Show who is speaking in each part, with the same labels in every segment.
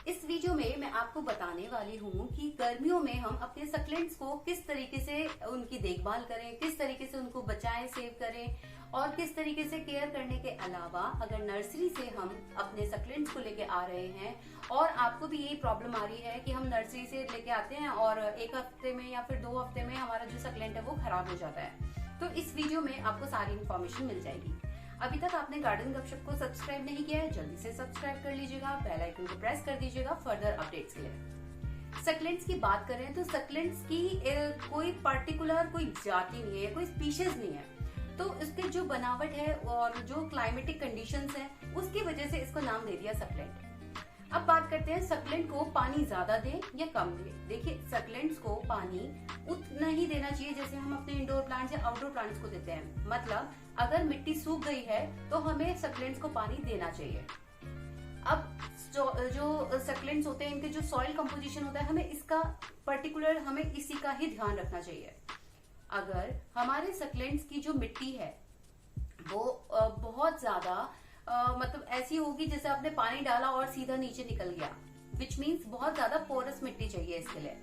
Speaker 1: इस वीडियो में मैं आपको बताने वाली हूँ कि गर्मियों में हम अपने सक्लेंट्स को किस तरीके से उनकी देखभाल करें, किस तरीके से उनको बचाएं, सेव करें और किस तरीके से केयर करने के अलावा अगर नर्सरी से हम अपने सक्लेंट्स को लेके आ रहे हैं और आपको भी यही प्रॉब्लम आ रही है कि हम नर्सरी से लेके आते हैं और एक हफ्ते में या फिर 2 हफ्ते में हमारा जो सक्लेंट है वो खराब हो जाता है, तो इस वीडियो में आपको सारी इन्फॉर्मेशन मिल जाएगी। अभी तक आपने गार्डन गपशप को सब्सक्राइब नहीं किया है, जल्दी से सब्सक्राइब कर लीजिएगा, बेल आइकन को प्रेस कर दीजिएगा फर्दर अपडेट्स के लिए। सक्लेंट्स की बात करें तो सक्लेंट्स की कोई पर्टिकुलर कोई जाति नहीं है, कोई स्पीशीज नहीं है, तो इसके जो बनावट है और जो क्लाइमेटिक कंडीशंस हैं उसकी वजह से इसको नाम दे दिया सक्लेंट। अब बात करते हैं सक्लेंट को पानी ज्यादा दें या कम दें। देखिए, सक्लेंट्स को पानी उतना ही देना चाहिए जैसे हम अपने इंडोर प्लांट्स या आउटडोर प्लांट्स को देते हैं। मतलब अगर मिट्टी सूख गई है तो हमें सक्लेंट्स को पानी देना चाहिए। अब जो सक्लेंट्स होते हैं इनके जो सॉइल कंपोजिशन होता है हमें इसी का ही ध्यान रखना चाहिए। अगर हमारे सक्लेंट्स की जो मिट्टी है वो बहुत ज्यादा मतलब ऐसी होगी जैसे आपने पानी डाला और सीधा नीचे निकल गया, विच मीन्स बहुत ज्यादा पोरस मिट्टी चाहिए इसके लिए,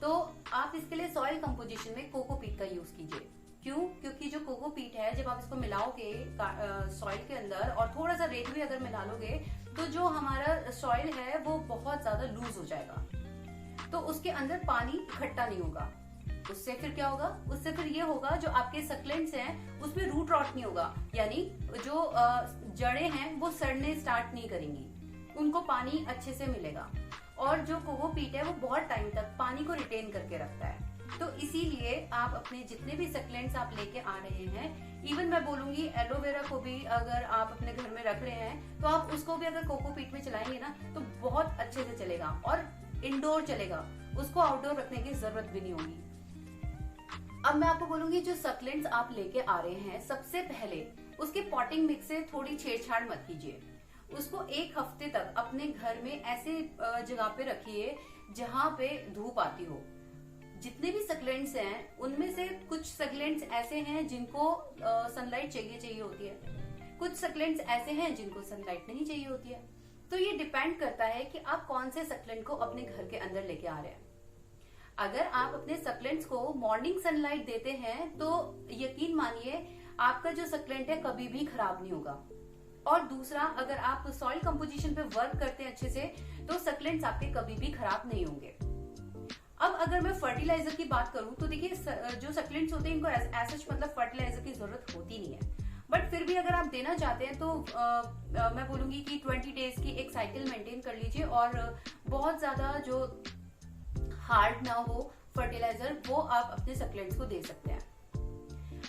Speaker 1: तो आप इसके लिए सॉइल कंपोजिशन में कोकोपीट का यूज कीजिए। क्यों? क्योंकि जो कोकोपीट है जब आप इसको मिलाओगे सॉइल के अंदर और थोड़ा सा रेत भी अगर मिला लोगे तो जो हमारा सॉइल है वो बहुत ज्यादा लूज हो जाएगा, तो उसके अंदर पानी इकट्ठा नहीं होगा। उससे फिर क्या होगा? उससे फिर ये होगा जो आपके सक्लेंट्स हैं उसमें रूट रॉट नहीं होगा, यानी जो जड़ें हैं वो सड़ने स्टार्ट नहीं करेंगी, उनको पानी अच्छे से मिलेगा। और जो कोकोपीट है वो बहुत टाइम तक पानी को रिटेन करके रखता है, तो इसीलिए आप अपने जितने भी सक्लेंट्स आप लेके आ रहे हैं, इवन मैं बोलूंगी एलोवेरा को भी अगर आप अपने घर में रख रहे हैं तो आप उसको भी अगर कोकोपीट में चलाएंगे ना तो बहुत अच्छे से चलेगा और इंडोर चलेगा, उसको आउटडोर रखने की जरूरत भी नहीं होगी। अब मैं आपको बोलूंगी जो सक्लेंट्स आप लेके आ रहे हैं सबसे पहले उसके पॉटिंग मिक्स से थोड़ी छेड़छाड़ मत कीजिए। उसको 1 हफ्ते तक अपने घर में ऐसे जगह पे रखिए जहां पे धूप आती हो। जितने भी सक्लेंट्स हैं उनमें से कुछ सक्लेंट्स ऐसे हैं जिनको सनलाइट चाहिए होती है, कुछ सक्लेंट्स ऐसे हैं जिनको सनलाइट नहीं चाहिए होती है। तो ये डिपेंड करता है कि आप कौन से सक्लेंट को अपने घर के अंदर लेके आ रहे हैं। अगर आप अपने सक्लेंट्स को मॉर्निंग सनलाइट देते हैं तो यकीन मानिए आपका जो सक्लेंट है कभी भी खराब नहीं होगा। और दूसरा, अगर आप सॉइल कंपोजिशन पे वर्क करते हैं अच्छे से तो सक्लेंट्स आपके कभी भी खराब नहीं होंगे। अब अगर मैं फर्टिलाइजर की बात करूं तो देखिए, जो सक्लेंट्स होते हैं इनको ऐसा मतलब फर्टिलाइजर की जरूरत होती नहीं है, बट फिर भी अगर आप देना चाहते हैं तो मैं बोलूंगी कि 20 डेज की एक साइकिल मेंटेन कर लीजिए और बहुत ज्यादा जो हार्ड ना हो फर्टिलाइजर वो आप अपने सक्लेंट्स को दे सकते हैं।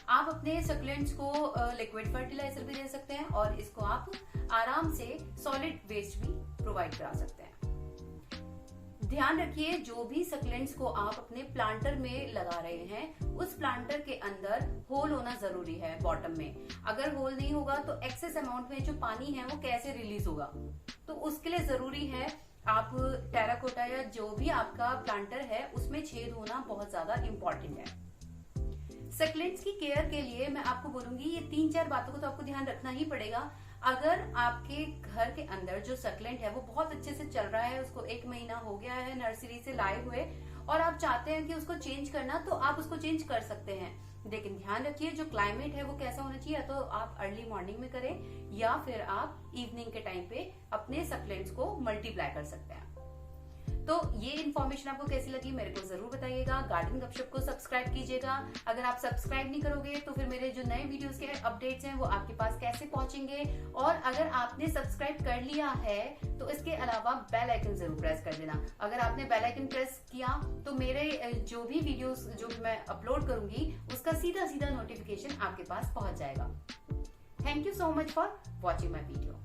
Speaker 1: आप अपने सक्लेंट्स को लिक्विड फर्टिलाइजर भी दे सकते हैं और इसको आप आराम से सॉलिड वेस्ट भी प्रोवाइड करा सकते हैं। ध्यान रखिए, जो भी सक्लेंट्स को आप अपने प्लांटर में लगा रहे हैं उस प्लांटर के अंदर होल होना जरूरी है बॉटम में। अगर होल नहीं होगा तो एक्सेस अमाउंट में जो पानी है वो कैसे रिलीज होगा, तो उसके लिए जरूरी है आप टेराकोटा या जो भी आपका प्लांटर है उसमें छेद होना बहुत ज्यादा इम्पोर्टेंट है। सक्लेंट्स की केयर के लिए मैं आपको बोलूंगी ये 3-4 बातों को तो आपको ध्यान रखना ही पड़ेगा। अगर आपके घर के अंदर जो सक्लेंट है वो बहुत अच्छे से चल रहा है, उसको 1 महीना हो गया है नर्सरी से लाए हुए और आप चाहते हैं कि उसको चेंज करना, तो आप उसको चेंज कर सकते हैं। लेकिन ध्यान रखिए जो क्लाइमेट है वो कैसा होना चाहिए, तो आप अर्ली मॉर्निंग में करें या फिर आप इवनिंग के टाइम पे अपने सक्लेंट्स को मल्टीप्लाई कर सकते हैं। तो ये इन्फॉर्मेशन आपको कैसी लगी मेरे को जरूर बताइएगा। गार्डन गपशप को सब्सक्राइब कीजिएगा। अगर आप सब्सक्राइब नहीं करोगे तो फिर मेरे जो नए वीडियोस के अपडेट्स हैं वो आपके पास कैसे पहुंचेंगे, और अगर आपने सब्सक्राइब कर लिया है तो इसके अलावा बेल आइकन जरूर प्रेस कर देना। अगर आपने बेल आइकन प्रेस किया तो मेरे जो भी वीडियोस जो मैं अपलोड करूंगी उसका सीधा सीधा नोटिफिकेशन आपके पास पहुंच जाएगा। Thank you so much for watching my video.